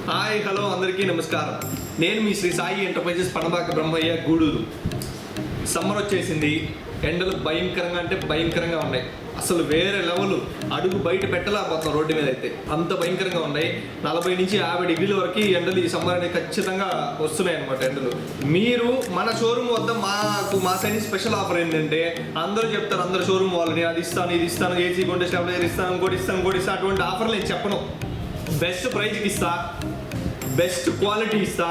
Hi hello అందరికీ నమస్కారం. నేను మీ శ్రీ సాయి ఎంటర్ప్రైజెస్ పనబాక బ్రహ్మయ్య గూడూరు. సమ్మర్ వచ్చేసింది. ఎండలు భయంకరంగా అంటే భయంకరంగా ఉన్నాయి. అసలు వేరే లెవెల్, అడుగు బయట పెట్టలేకపోతున్నాం రోడ్డు మీద అయితే, అంత భయంకరంగా ఉన్నాయి. 40 నుంచి 50 డిగ్రీల వరకు ఎండలు ఈ సమ్మర్ అనేది ఖచ్చితంగా వస్తున్నాయి అనమాట ఎండలు. మీరు మన షోరూమ్ వద్ద మా సైడ్ స్పెషల్ ఆఫర్ ఏంటంటే, అందరూ చెప్తారు, అందరు షోరూమ్ వాళ్ళని అది ఇస్తాను ఇది ఇస్తాను, ఏసీ కొంటే స్టాబిలైజర్ ఇస్తాను, ఇంకోటి ఇస్తాను, అటువంటి ఆఫర్లు నేను చెప్పను. బెస్ట్ ప్రైజ్కి ఇస్తా, బెస్ట్ క్వాలిటీ ఇస్తా,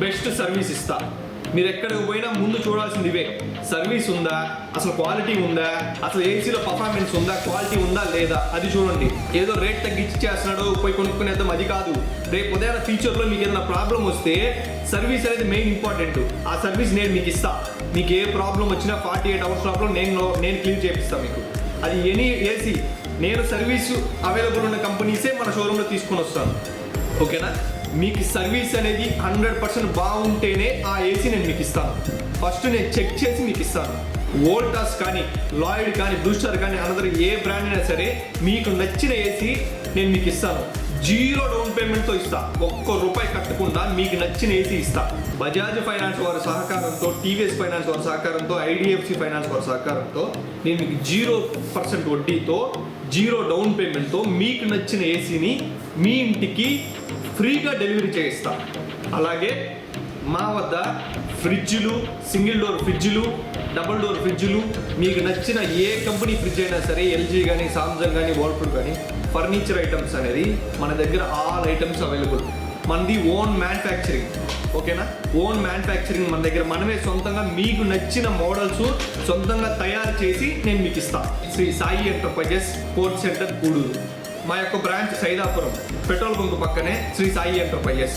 బెస్ట్ సర్వీస్ ఇస్తా. మీరు ఎక్కడికి పోయినా ముందు చూడాల్సింది ఇవే. సర్వీస్ ఉందా, అసలు క్వాలిటీ ఉందా, అసలు ఏసీలో పర్ఫార్మెన్స్ ఉందా, క్వాలిటీ ఉందా లేదా, అది చూడండి. ఏదో రేట్ తగ్గించి చేస్తున్నాడు పోయి కొనుక్కునేద్దాం, అది కాదు. రేపు ఉదయం ఫ్యూచర్లో మీకు ఏదైనా ప్రాబ్లం వస్తే సర్వీస్ అనేది మెయిన్ ఇంపార్టెంట్. ఆ సర్వీస్ నేను మీకు ఇస్తా. మీకు ఏ ప్రాబ్లం వచ్చినా 48 అవర్స్ లోపల నేను క్లీన్ చేపిస్తాను మీకు. అది ఎనీ ఏసీ, నేను సర్వీసు అవైలబుల్ ఉన్న కంపెనీసే మన షోరూంలో తీసుకొని వస్తాను. ఓకేనా? మీకు సర్వీస్ అనేది 100% బాగుంటేనే ఆ ఏసీ నేను మీకు ఇస్తాను. ఫస్ట్ నేను చెక్ చేసి మీకు ఇస్తాను. వోల్టాస్ కానీ, లాయిడ్ కానీ, బ్రూస్టర్ కానీ, అనదర్ ఏ బ్రాండ్ అయినా సరే మీకు నచ్చిన ఏసీ నేను మీకు ఇస్తాను. 0 డౌన్ పేమెంట్తో ఇస్తా. ₹1 కట్టకుండా మీకు నచ్చిన ఏసీ ఇస్తా. బజాజ్ ఫైనాన్స్ వారి సహకారంతో, టీవీఎస్ ఫైనాన్స్ వారి సహకారంతో, ఐడిఎఫ్సి ఫైనాన్స్ వారి సహకారంతో నేను మీకు 0% వడ్డీతో, 0 డౌన్ పేమెంట్తో మీకు నచ్చిన ఏసీని మీ ఇంటికి ఫ్రీగా డెలివరీ చేయిస్తా. అలాగే మా వద్ద ఫ్రిడ్జ్లు, సింగిల్ డోర్ ఫ్రిడ్జ్లు, డబుల్ డోర్ ఫ్రిడ్జ్లు, మీకు నచ్చిన ఏ కంపెనీ ఫ్రిడ్జ్ అయినా సరే, ఎల్జీ కానీ, సామ్సంగ్ కానీ, వర్ల్పూల్ కానీ, ఫర్నిచర్ ఐటమ్స్ అనేది మన దగ్గర ఆల్ ఐటమ్స్ అవైలబుల్. మనది ఓన్ మ్యానుఫ్యాక్చరింగ్. ఓకేనా? ఓన్ మ్యానుఫ్యాక్చరింగ్ మన దగ్గర. మనమే సొంతంగా మీకు నచ్చిన మోడల్స్ సొంతంగా తయారు చేసి నేను మీకు ఇస్తాను. Shri Sai enterprises sports centre Gudur. మా యొక్క బ్రాంచ్ సైదాపురం పెట్రోల్ బంక్ పక్కనే శ్రీ సాయి ఎంటర్ప్రైజెస్.